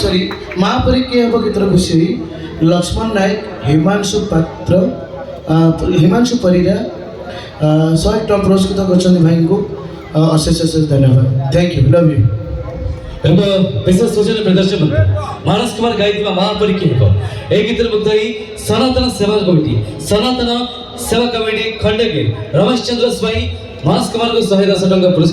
sorry महापरी के हम गीतर खुशी हुई लक्ष्मण नायक हिमांशु पात्र हिमांशु परिरा 100 टका पुरस्कृत कर भाई को अशेष अशेष धन्यवाद थैंक यू लव यू विशेष सूचना प्रदर्शन मानस कुमार गायिका महापरी के एक गीतर मुक्ताई सनातन सेवा कमिटी खंडगे रमेश चंद्र स्वाई मानस कुमार को 110 टका पुरस्कार